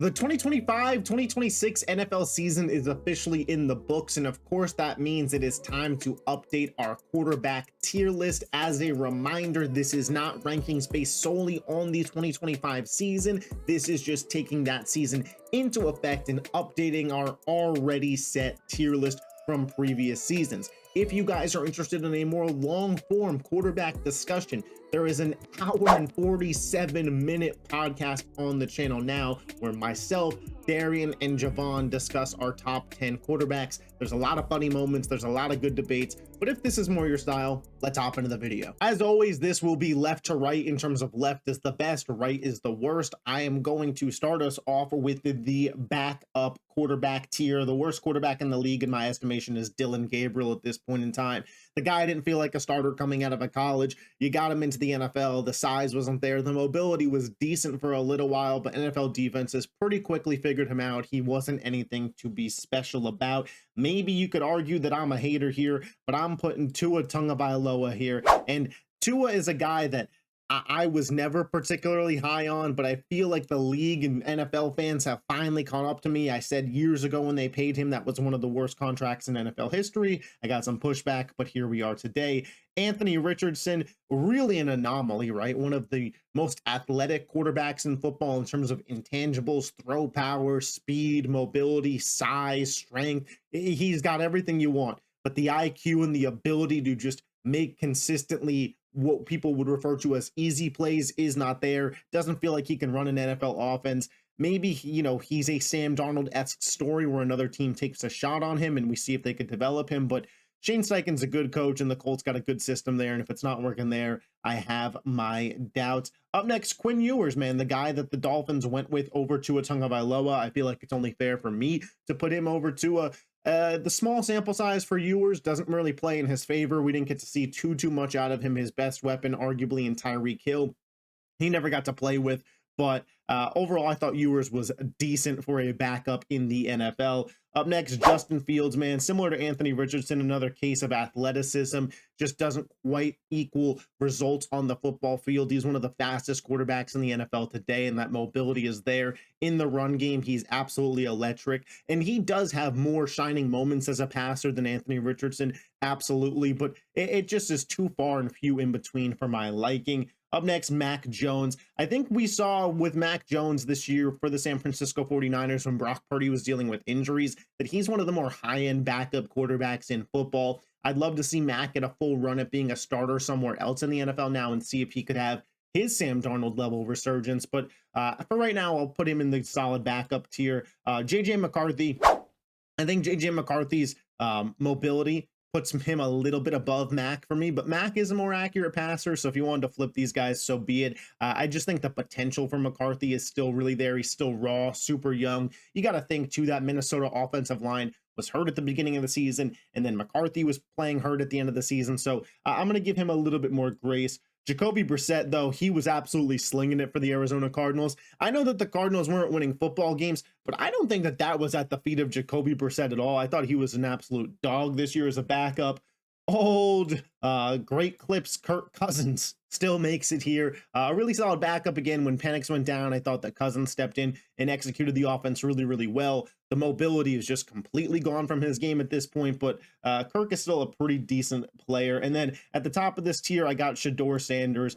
The 2025-2026 NFL season is officially in the books, and of course, that means it is time to update our quarterback tier list. As a reminder, this is not rankings based solely on the 2025 season. This is just taking that season into effect and updating our already set tier list from previous seasons. If you guys are interested in a more long-form quarterback discussion, there is an hour and 47-minute podcast on the channel now where myself, Darian, and Javon discuss our top 10 quarterbacks. There's a lot of funny moments, there's a lot of good debates, but if this is more your style, let's hop into the video. As always, this will be left to right in terms of left is the best, right is the worst. I am going to start us off with the backup quarterback tier. The worst quarterback in the league, in my estimation, is Dylan Gabriel at this point in time. The guy didn't feel like a starter coming out of a college. You got him into the NFL. The size wasn't there. The mobility was decent for a little while, but NFL defenses pretty quickly figured him out. He wasn't anything to be special about. Maybe you could argue that I'm a hater here, but I'm putting Tua Tagovailoa here. And Tua is a guy that I was never particularly high on, but I feel like the league and NFL fans have finally caught up to me. I said years ago when they paid him that was one of the worst contracts in NFL history. I got some pushback, but here we are today. Anthony Richardson, really an anomaly, right? One of the most athletic quarterbacks in football in terms of intangibles, throw power, speed, mobility, size, strength. He's got everything you want, but the IQ and the ability to just make consistently what people would refer to as easy plays is not there. Doesn't feel like he can run an NFL offense. Maybe, he's a Sam Darnold-esque story where another team takes a shot on him and we see if they could develop him. But Shane Steichen's a good coach and the Colts got a good system there. And if it's not working there, I have my doubts. Up next, Quinn Ewers, man, the guy that the Dolphins went with over Tua Tagovailoa. I feel like it's only fair for me to put him over Tua. The small sample size for Ewers doesn't really play in his favor. We didn't get to see too much out of him. His best weapon, arguably, in Tyreek Hill, he never got to play with. But overall, I thought Ewers was decent for a backup in the NFL. Up next, Justin Fields, man, similar to Anthony Richardson, another case of athleticism, just doesn't quite equal results on the football field. He's one of the fastest quarterbacks in the NFL today, and that mobility is there. In the run game, he's absolutely electric, and he does have more shining moments as a passer than Anthony Richardson, absolutely, but it just is too far and few in between for my liking. Up next, Mac Jones. I think we saw with Mac Jones this year for the San Francisco 49ers when Brock Purdy was dealing with injuries that he's one of the more high-end backup quarterbacks in football. I'd love to see Mac get a full run at being a starter somewhere else in the NFL now and see if he could have his Sam Darnold level resurgence. But for right now, I'll put him in the solid backup tier. JJ McCarthy. I think JJ McCarthy's mobility puts him a little bit above Mac for me, but Mac is a more accurate passer, so if you wanted to flip these guys, so be it. I just think the potential for McCarthy is still really there. He's still raw, super young. You got to think, too, that Minnesota offensive line was hurt at the beginning of the season, and then McCarthy was playing hurt at the end of the season, so I'm going to give him a little bit more grace. Jacoby Brissett, though, he was absolutely slinging it for the Arizona Cardinals. I know that the Cardinals weren't winning football games, but I don't think that that was at the feet of Jacoby Brissett at all. I thought he was an absolute dog this year as a backup. Old, great clips, Kirk Cousins still makes it here. A really solid backup again when Penix went down. I thought that Cousins stepped in and executed the offense really well. The mobility is just completely gone from his game at this point, but Kirk is still a pretty decent player. And then at the top of this tier, I got Shedeur Sanders.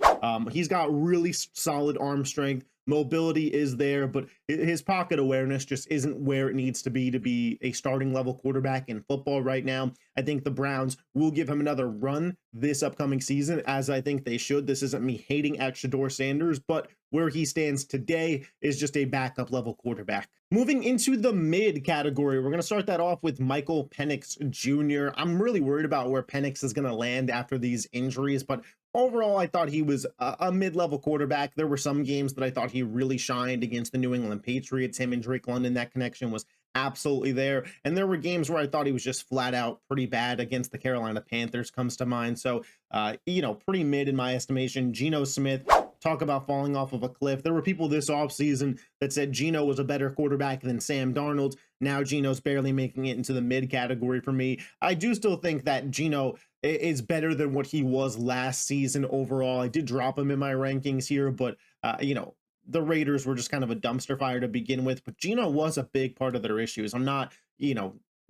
He's got really solid arm strength. Mobility is there, but his pocket awareness just isn't where it needs to be a starting level quarterback in football right now. I think the Browns will give him another run this upcoming season, as I think they should. This isn't me hating at Shedeur Sanders, but where he stands today is just a backup level quarterback. Moving into the mid category, we're going to start that off with Michael Penix Jr. I'm really worried about where Penix is going to land after these injuries, but overall, I thought he was a mid-level quarterback. There were some games that I thought he really shined against the New England Patriots. Him and Drake London, that connection was absolutely there. And there were games where I thought he was just flat out pretty bad. Against the Carolina Panthers comes to mind. So, pretty mid in my estimation. Geno Smith, talk about falling off of a cliff. There were people this offseason that said Geno was a better quarterback than Sam Darnold. Now Geno's barely making it into the mid category for me. I do still think that Geno is better than what he was last season overall. I did drop him in my rankings here, but the Raiders were just kind of a dumpster fire to begin with, but Geno was a big part of their issues. I'm not,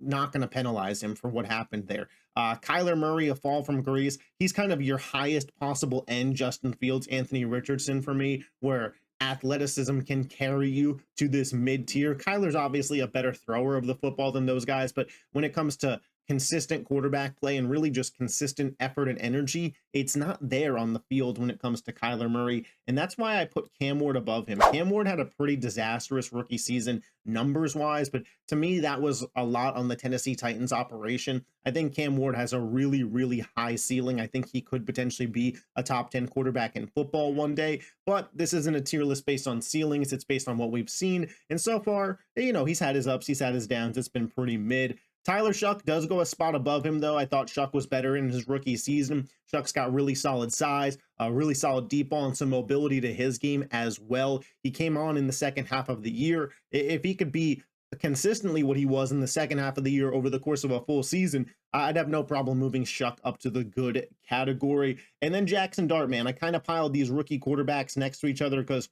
not going to penalize him for what happened there. Kyler Murray, a fall from grace. He's kind of your highest possible end, Justin Fields, Anthony Richardson for me, where athleticism can carry you to this mid tier. Kyler's obviously a better thrower of the football than those guys, but when it comes to consistent quarterback play and really just consistent effort and energy, it's not there on the field when it comes to Kyler Murray. And that's why I put Cam Ward above him. Cam Ward had a pretty disastrous rookie season numbers wise, but to me, that was a lot on the Tennessee Titans operation. I think Cam Ward has a really, really high ceiling. I think he could potentially be a top 10 quarterback in football one day, but this isn't a tier list based on ceilings. It's based on what we've seen. And so far, he's had his ups, he's had his downs. It's been pretty mid. Tyler Shuck does go a spot above him, though. I thought Shuck was better in his rookie season. Shuck's got really solid size, a really solid deep ball, and some mobility to his game as well. He came on in the second half of the year. If he could be consistently what he was in the second half of the year over the course of a full season, I'd have no problem moving Shuck up to the good category. And then Jackson Dart, man, I kind of piled these rookie quarterbacks next to each other because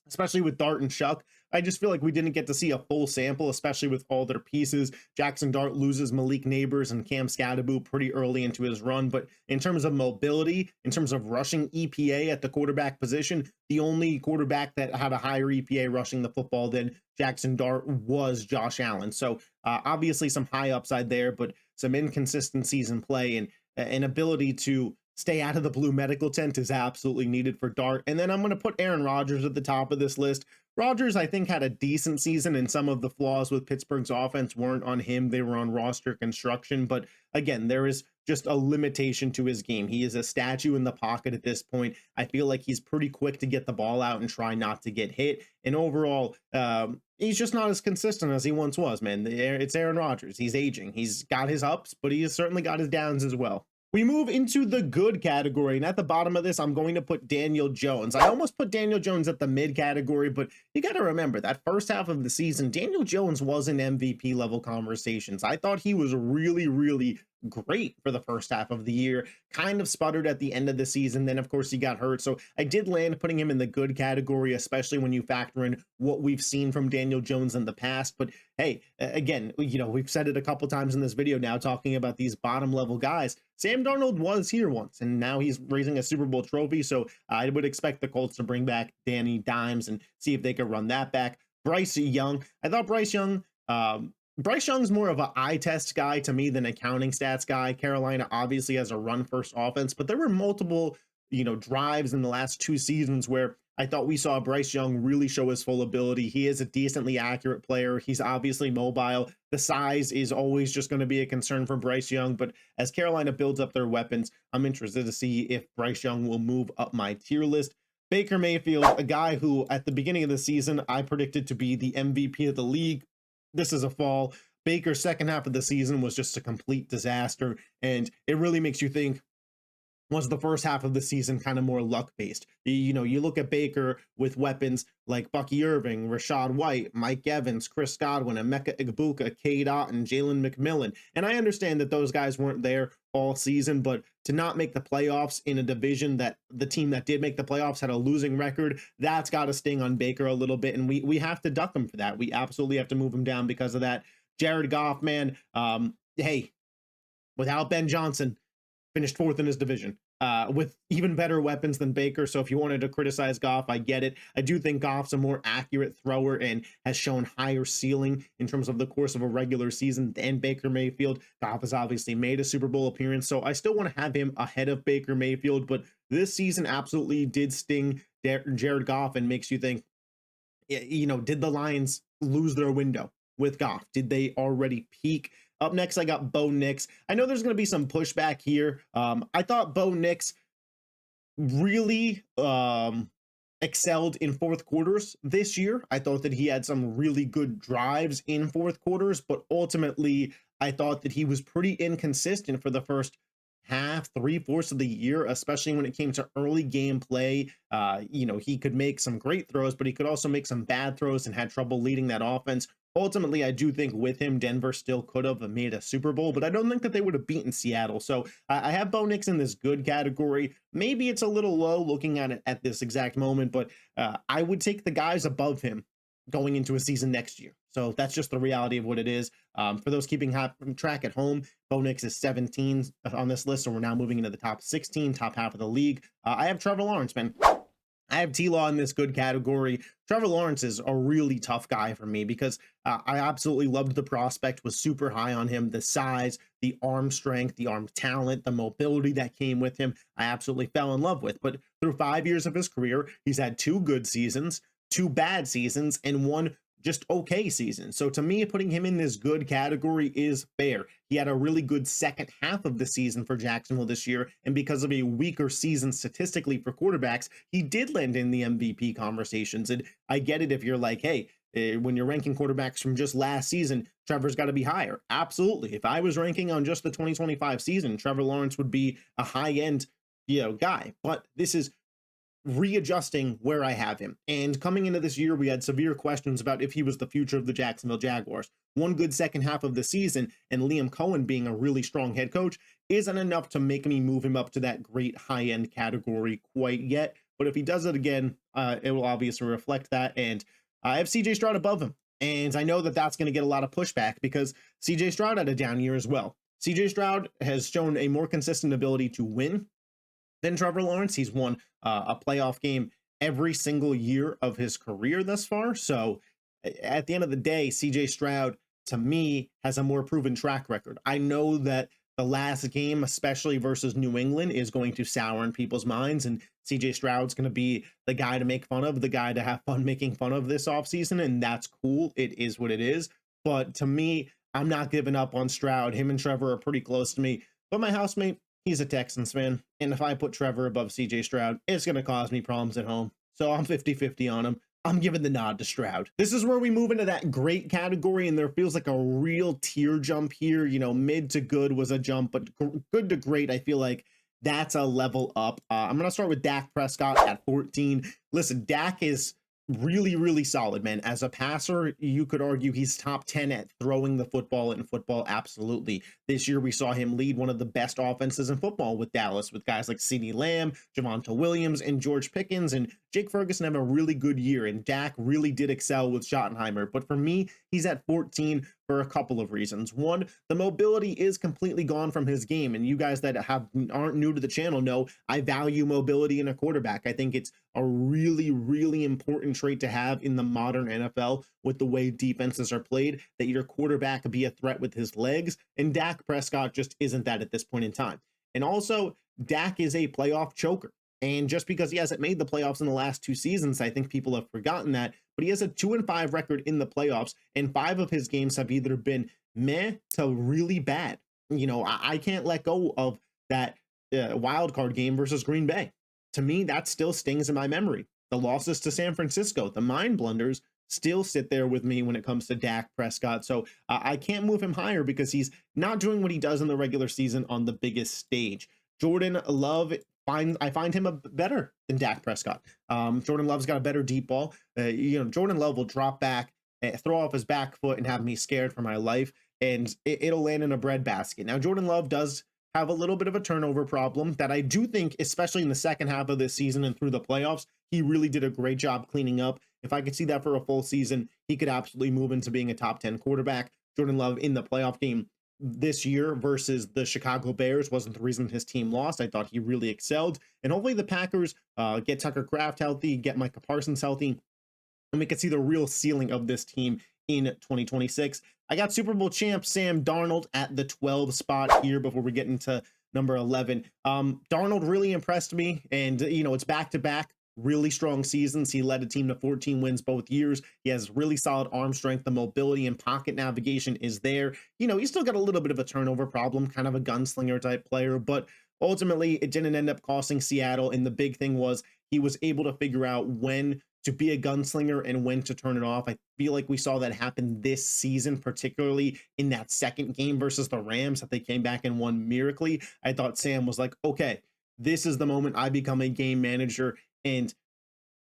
especially with Dart and Shuck, I just feel like we didn't get to see a full sample, especially with all their pieces. Jackson Dart loses Malik Neighbors and Cam Scadaboo pretty early into his run, but in terms of mobility, in terms of rushing EPA at the quarterback position, the only quarterback that had a higher EPA rushing the football than Jackson Dart was Josh Allen. So obviously some high upside there, but some inconsistencies in play and an ability to stay out of the blue medical tent is absolutely needed for Dart. And then I'm going to put Aaron Rodgers at the top of this list. Rodgers, I think, had a decent season, and some of the flaws with Pittsburgh's offense weren't on him. They were on roster construction. But again, there is just a limitation to his game. He is a statue in the pocket at this point. I feel like he's pretty quick to get the ball out and try not to get hit. And overall, he's just not as consistent as he once was, man. It's Aaron Rodgers. He's aging. He's got his ups, but he has certainly got his downs as well. We move into the good category, and at the bottom of this, I'm going to put Daniel Jones. I almost put Daniel Jones at the mid category, but you got to remember that first half of the season, Daniel Jones was in MVP level conversations. I thought he was really, really great for the first half of the year, kind of sputtered at the end of the season. Then, of course, he got hurt. So I did land putting him in the good category, especially when you factor in what we've seen from Daniel Jones in the past. But hey, again, we've said it a couple times in this video now, talking about these bottom level guys. Sam Darnold was here once, and now he's raising a Super Bowl trophy. So I would expect the Colts to bring back Danny Dimes and see if they could run that back. Bryce Young, I thought Bryce Young's more of an eye test guy to me than a counting stats guy. Carolina obviously has a run first offense, but there were multiple, drives in the last two seasons where I thought we saw Bryce Young really show his full ability. He is a decently accurate player. He's obviously mobile. The size is always just going to be a concern for Bryce Young, but as Carolina builds up their weapons, I'm interested to see if Bryce Young will move up my tier list. Baker Mayfield, a guy who at the beginning of the season, I predicted to be the MVP of the league. This is a fall. Baker's second half of the season was just a complete disaster, and it really makes you think, was the first half of the season kind of more luck-based? You look at Baker with weapons like Bucky Irving, Rashad White, Mike Evans, Chris Godwin, Emeka Egbuka, Cade Otton, Jalen McMillan. And I understand that those guys weren't there all season, but to not make the playoffs in a division that the team that did make the playoffs had a losing record, that's got to sting on Baker a little bit, and we have to duck him for that. We absolutely have to move him down because of that. Jared Goff, man, hey, without Ben Johnson, finished fourth in his division with even better weapons than Baker. So if you wanted to criticize Goff, I get it. I do think Goff's a more accurate thrower and has shown higher ceiling in terms of the course of a regular season than Baker Mayfield. Goff has obviously made a Super Bowl appearance, so I still want to have him ahead of Baker Mayfield, but this season absolutely did sting Jared Goff and makes you think, did the Lions lose their window with Goff? Did they already peak? Up next, I got Bo Nix. I know there's going to be some pushback here. I thought Bo Nix really excelled in fourth quarters this year. I thought that he had some really good drives in fourth quarters, but ultimately, I thought that he was pretty inconsistent for the first half, 3/4 of the year, especially when it came to early game play. He could make some great throws, but he could also make some bad throws and had trouble leading that offense. Ultimately, I do think with him, Denver still could have made a Super Bowl, but I don't think that they would have beaten Seattle. So I have Bo Nix in this good category. Maybe it's a little low looking at it at this exact moment, but I would take the guys above him going into a season next year. So that's just the reality of what it is. For those keeping track at home, Bo Nix is 17 on this list, so we're now moving into the top 16, top half of the league. I have Trevor Lawrence, man. I have T-Law in this good category. Trevor Lawrence is a really tough guy for me because I absolutely loved the prospect, was super high on him. The size, the arm strength, the arm talent, the mobility that came with him, I absolutely fell in love with. But through 5 years of his career, he's had 2 good seasons, 2 bad seasons, and 1 just okay season. So to me, putting him in this good category is fair. He had a really good second half of the season for Jacksonville this year, and because of a weaker season statistically for quarterbacks, he did land in the MVP conversations. And I get it if you're like, hey, when you're ranking quarterbacks from just last season, Trevor's got to be higher. Absolutely. If I was ranking on just the 2025 season, Trevor Lawrence would be a high-end, guy. But this is readjusting where I have him. And coming into this year, we had severe questions about if he was the future of the Jacksonville Jaguars. 1 good second half of the season and Liam Cohen being a really strong head coach isn't enough to make me move him up to that great high-end category quite yet. But if he does it again, it will obviously reflect that. And I have CJ Stroud above him. And I know that that's going to get a lot of pushback because CJ Stroud had a down year as well. CJ Stroud has shown a more consistent ability to win than Trevor Lawrence. He's won a playoff game every single year of his career thus far. So at the end of the day, CJ Stroud, to me, has a more proven track record. I know that the last game, especially versus New England, is going to sour in people's minds, and CJ Stroud's going to be the guy to make fun of, the guy to have fun making fun of this offseason, and that's cool. It is what it is. But to me, I'm not giving up on Stroud. Him and Trevor are pretty close to me. But my housemate, he's a Texans fan, and if I put Trevor above CJ Stroud, it's going to cause me problems at home. So I'm 50-50 on him. I'm giving the nod to Stroud. This is where we move into that great category, and there feels like a real tier jump here. Mid to good was a jump, but good to great, I feel like that's a level up. I'm going to start with Dak Prescott at 14. Listen, Dak is really, really solid, man. As a passer, you could argue he's top 10 at throwing the football in football. Absolutely. This year, we saw him lead one of the best offenses in football with Dallas, with guys like CeeDee Lamb, Javonte Williams, and George Pickens, and Jake Ferguson have a really good year, and Dak really did excel with Schottenheimer. But for me, he's at 14 for a couple of reasons. One, the mobility is completely gone from his game, and you guys that aren't new to the channel know I value mobility in a quarterback. I think it's a really, really important trait to have in the modern NFL with the way defenses are played, that your quarterback be a threat with his legs, and Dak Prescott just isn't that at this point in time. And also, Dak is a playoff choker. And just because he hasn't made the playoffs in the last 2 seasons, I think people have forgotten that. But he has a 2-5 record in the playoffs, and 5 of his games have either been meh to really bad. I can't let go of that wild card game versus Green Bay. To me, that still stings in my memory. The losses to San Francisco, the mind blunders, still sit there with me when it comes to Dak Prescott. So I can't move him higher because he's not doing what he does in the regular season on the biggest stage. Jordan Love, I find him better than Dak Prescott. Jordan Love's got a better deep ball. Jordan Love will drop back, throw off his back foot, and have me scared for my life, and it'll land in a breadbasket. Now, Jordan Love does have a little bit of a turnover problem that I do think, especially in the second half of this season and through the playoffs, he really did a great job cleaning up. If I could see that for a full season, he could absolutely move into being a top 10 quarterback. Jordan Love in the playoff game this year versus the Chicago Bears wasn't the reason his team lost. I thought he really excelled. And hopefully the Packers get Tucker Kraft healthy, get Micah Parsons healthy, and we can see the real ceiling of this team in 2026. I got Super Bowl champ Sam Darnold at the 12 spot here before we get into number 11. Darnold really impressed me, and it's back-to-back really strong seasons. He led a team to 14 wins both years. He has really solid arm strength. The mobility and pocket navigation is there. He's still got a little bit of a turnover problem, kind of a gunslinger type player, but ultimately it didn't end up costing Seattle. And the big thing was he was able to figure out when to be a gunslinger and when to turn it off. I feel like we saw that happen this season, particularly in that second game versus the Rams that they came back and won miraculously. I thought Sam was like, okay, this is the moment I become a game manager. And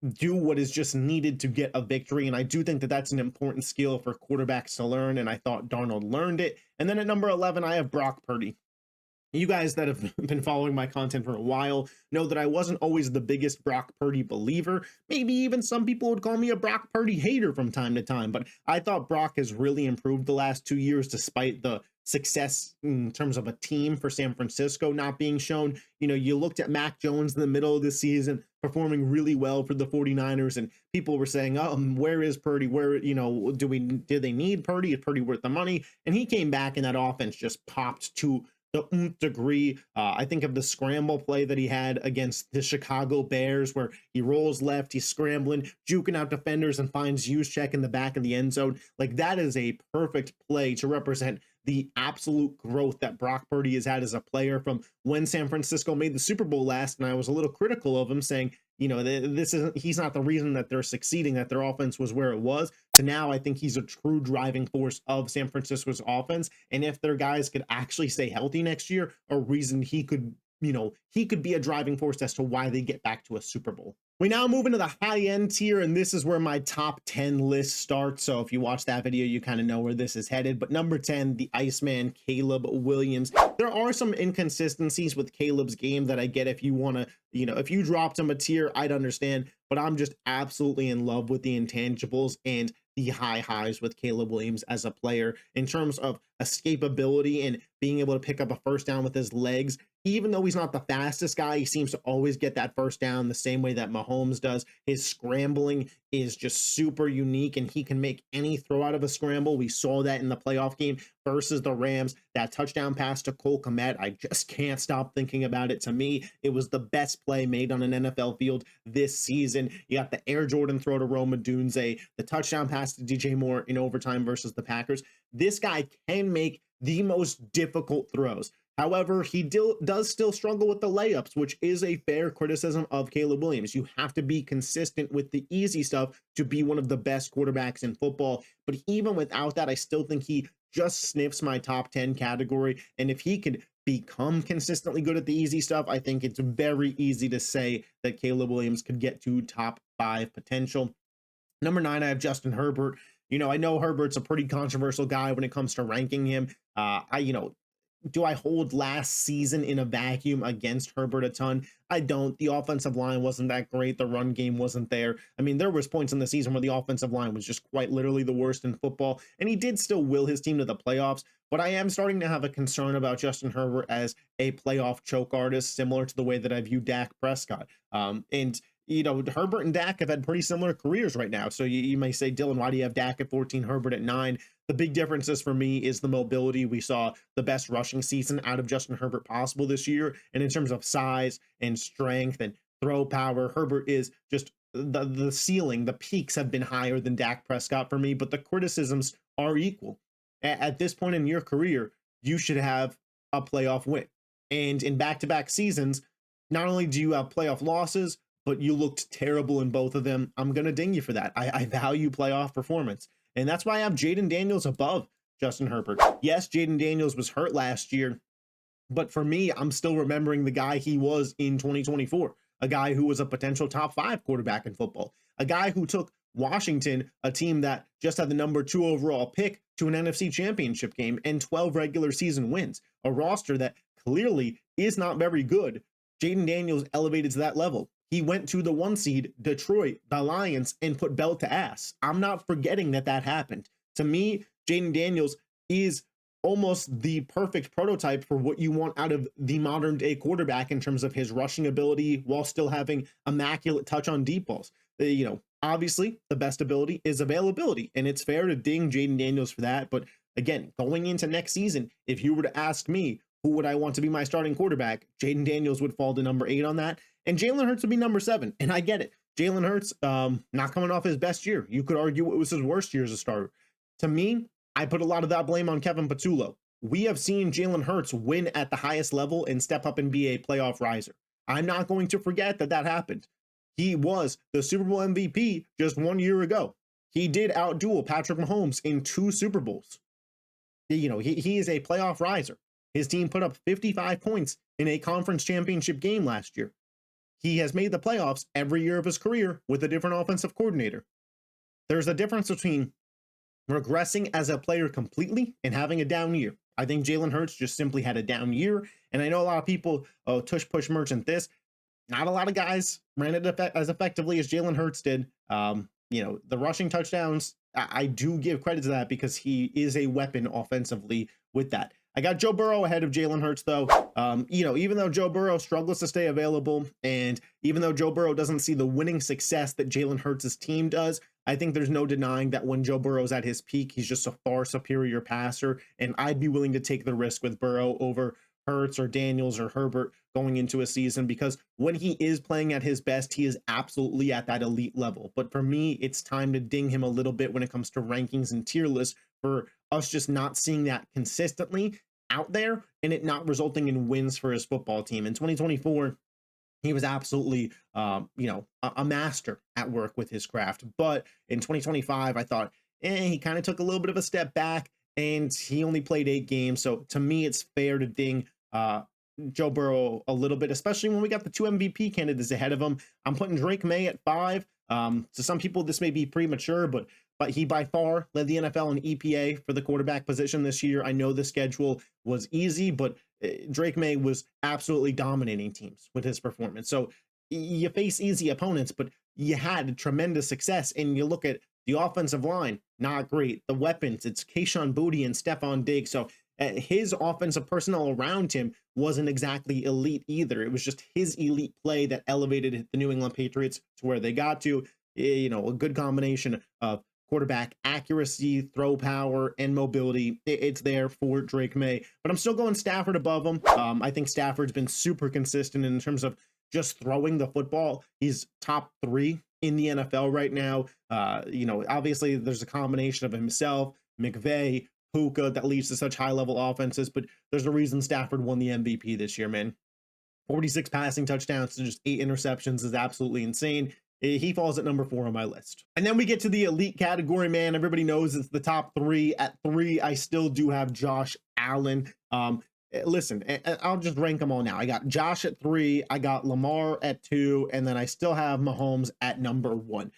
do what is just needed to get a victory. And I do think that that's an important skill for quarterbacks to learn. And I thought Darnold learned it. And then at number 11, I have Brock Purdy. You guys that have been following my content for a while know that I wasn't always the biggest Brock Purdy believer. Maybe even some people would call me a Brock Purdy hater from time to time, but I thought Brock has really improved the last 2 years despite the success in terms of a team for San Francisco not being shown. You know, you looked at Mac Jones in the middle of the season performing really well for the 49ers, and people were saying, oh, where is Purdy? Where, you know, do they need Purdy? Is Purdy worth the money? And he came back and that offense just popped to the degree. I think of the scramble play that he had against the Chicago Bears, where he rolls left, he's scrambling, juking out defenders, and finds Juszczyk in the back of the end zone. Like, that is a perfect play to represent the absolute growth that Brock Purdy has had as a player from when San Francisco made the Super Bowl last. And I was a little critical of him, saying, you know, he's not the reason that they're succeeding, that their offense was where it was. To now, I think he's a true driving force of San Francisco's offense. And if their guys could actually stay healthy next year, a reason he could, you know, he could be a driving force as to why they get back to a Super Bowl. We now move into the high end tier, and this is where my top 10 list starts. So if you watch that video, you kind of know where this is headed. But number 10, the Iceman, Caleb Williams. There are some inconsistencies with Caleb's game that I get. If you want to, you know, if you dropped him a tier, I'd understand. But I'm just absolutely in love with the intangibles and the high highs with Caleb Williams as a player in terms of escapability and being able to pick up a first down with his legs. Even though he's not the fastest guy, he seems to always get that first down the same way that Mahomes does. His scrambling is just super unique, and he can make any throw out of a scramble. We saw that in the playoff game versus the Rams. That touchdown pass to Cole Kmet, I just can't stop thinking about it. To me, it was the best play made on an NFL field this season. You got the Air Jordan throw to Rome Odunze, the touchdown pass to DJ Moore in overtime versus the Packers. This guy can make the most difficult throws. However, he does still struggle with the layups, which is a fair criticism of Caleb Williams. You have to be consistent with the easy stuff to be one of the best quarterbacks in football. But even without that, I still think he just sniffs my top 10 category. And if he could become consistently good at the easy stuff, I think it's very easy to say that Caleb Williams could get to top 5 potential. Number 9, I have Justin Herbert. You know, I know Herbert's a pretty controversial guy when it comes to ranking him. Do I hold last season in a vacuum against Herbert a ton? I don't. The offensive line wasn't that great. The run game wasn't there. I mean, there was points in the season where the offensive line was just quite literally the worst in football, and he did still will his team to the playoffs. But I am starting to have a concern about Justin Herbert as a playoff choke artist, similar to the way that I view Dak Prescott. And you know, Herbert and Dak have had pretty similar careers right now. So you may say, Dylan, why do you have Dak at 14, Herbert at 9? The big differences for me is the mobility. We saw the best rushing season out of Justin Herbert possible this year. And in terms of size and strength and throw power, Herbert is just the ceiling. The peaks have been higher than Dak Prescott for me, but the criticisms are equal. At this point in your career, you should have a playoff win. And in back-to-back seasons, not only do you have playoff losses, but you looked terrible in both of them. I'm going to ding you for that. I value playoff performance. And that's why I have Jaden Daniels above Justin Herbert. Yes, Jaden Daniels was hurt last year, but for me, I'm still remembering the guy he was in 2024, a guy who was a potential top 5 quarterback in football, a guy who took Washington, a team that just had the number 2 overall pick, to an NFC championship game and 12 regular season wins, a roster that clearly is not very good. Jaden Daniels elevated to that level. He went to the 1 seed, Detroit, the Lions, and put belt to ass. I'm not forgetting that happened. To me, Jaden Daniels is almost the perfect prototype for what you want out of the modern day quarterback in terms of his rushing ability while still having immaculate touch on deep balls. You know, obviously the best ability is availability, and it's fair to ding Jaden Daniels for that. But again, going into next season, if you were to ask me, who would I want to be my starting quarterback? Jaden Daniels would fall to number 8 on that. And Jalen Hurts would be number 7. And I get it. Jalen Hurts, not coming off his best year. You could argue it was his worst year as a starter. To me, I put a lot of that blame on Kevin Patullo. We have seen Jalen Hurts win at the highest level and step up and be a playoff riser. I'm not going to forget that happened. He was the Super Bowl MVP just 1 year ago. He did outduel Patrick Mahomes in 2 Super Bowls. You know, he is a playoff riser. His team put up 55 points in a conference championship game last year. he has made the playoffs every year of his career with a different offensive coordinator. There's a difference between regressing as a player completely and having a down year. I think Jalen Hurts just simply had a down year. And I know a lot of people, oh, tush push merchant this. Not a lot of guys ran it as effectively as Jalen Hurts did. The rushing touchdowns, I do give credit to that because he is a weapon offensively with that. I got Joe Burrow ahead of Jalen Hurts, though. Even though Joe Burrow struggles to stay available, and even though Joe Burrow doesn't see the winning success that Jalen Hurts' team does, I think there's no denying that when Joe Burrow's at his peak, he's just a far superior passer, and I'd be willing to take the risk with Burrow over Hurts or Daniels or Herbert going into a season, because when he is playing at his best, he is absolutely at that elite level. But for me, it's time to ding him a little bit when it comes to rankings and tier lists for us just not seeing that consistently out there and it not resulting in wins for his football team. In 2024, he was absolutely, a master at work with his craft. But in 2025, I thought, he kind of took a little bit of a step back, and he only played 8 games. So to me, it's fair to ding Joe Burrow a little bit, especially when we got the 2 MVP candidates ahead of him. I'm putting Drake May at 5. To some people, this may be premature, but he by far led the NFL in EPA for the quarterback position this year. I know the schedule was easy, but Drake May was absolutely dominating teams with his performance. So you face easy opponents, but you had tremendous success. And you look at the offensive line, not great. The weapons, it's Kayshon Boutte and Stephon Diggs. So his offensive personnel around him wasn't exactly elite either. It was just his elite play that elevated the New England Patriots to where they got to. A good combination of quarterback accuracy, throw power, and mobility. It's there for Drake May, but I'm still going Stafford above him. I think Stafford's been super consistent in terms of just throwing the football. He's top 3 in the NFL right now. Obviously there's a combination of himself, McVay, Puka that leads to such high level offenses, but there's a reason Stafford won the MVP this year, man. 46 passing touchdowns to just 8 interceptions is absolutely insane. He falls at number 4 on my list. And then we get to the elite category, man. Everybody knows it's the top 3. At 3, I still do have Josh Allen. Listen, I'll just rank them all now. I got Josh at 3, I got Lamar at 2, and then I still have Mahomes at number 1.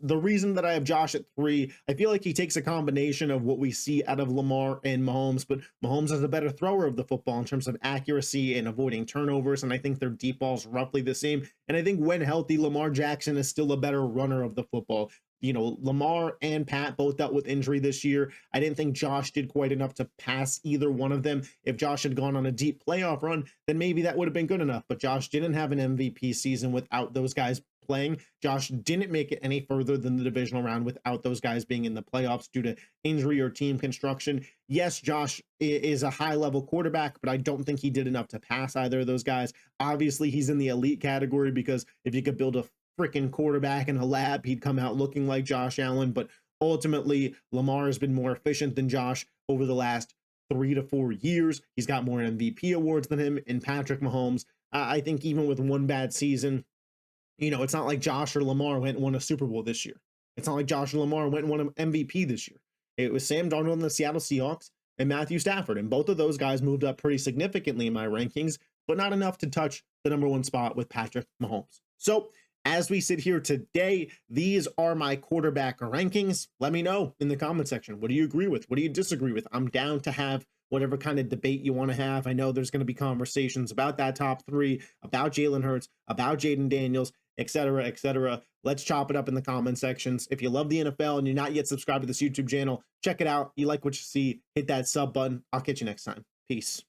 The reason that I have Josh at 3, I feel like he takes a combination of what we see out of Lamar and Mahomes, but Mahomes is a better thrower of the football in terms of accuracy and avoiding turnovers, and I think their deep ball's roughly the same. And I think when healthy, Lamar Jackson is still a better runner of the football. Lamar and Pat both dealt with injury this year. I didn't think Josh did quite enough to pass either one of them. If Josh had gone on a deep playoff run, then maybe that would have been good enough. But Josh didn't have an MVP season without those guys playing. Josh didn't make it any further than the divisional round without those guys being in the playoffs due to injury or team construction. Yes, Josh is a high-level quarterback, but I don't think he did enough to pass either of those guys. Obviously, he's in the elite category because if you could build a freaking quarterback in a lab, he'd come out looking like Josh Allen. But ultimately, Lamar has been more efficient than Josh over the last 3 to 4 years. He's got more MVP awards than him. And Patrick Mahomes, I think even with one bad season, it's not like Josh or Lamar went and won a Super Bowl this year. It's not like Josh or Lamar went and won an MVP this year. It was Sam Darnold and the Seattle Seahawks and Matthew Stafford. And both of those guys moved up pretty significantly in my rankings, but not enough to touch the number 1 spot with Patrick Mahomes. So as we sit here today, these are my quarterback rankings. Let me know in the comment section. What do you agree with? What do you disagree with? I'm down to have whatever kind of debate you want to have. I know there's going to be conversations about that top 3, about Jalen Hurts, about Jaden Daniels, etc., etc. Let's chop it up in the comment sections. If you love the NFL and you're not yet subscribed to this YouTube channel, check it out. You like what you see, hit that sub button. I'll catch you next time. Peace.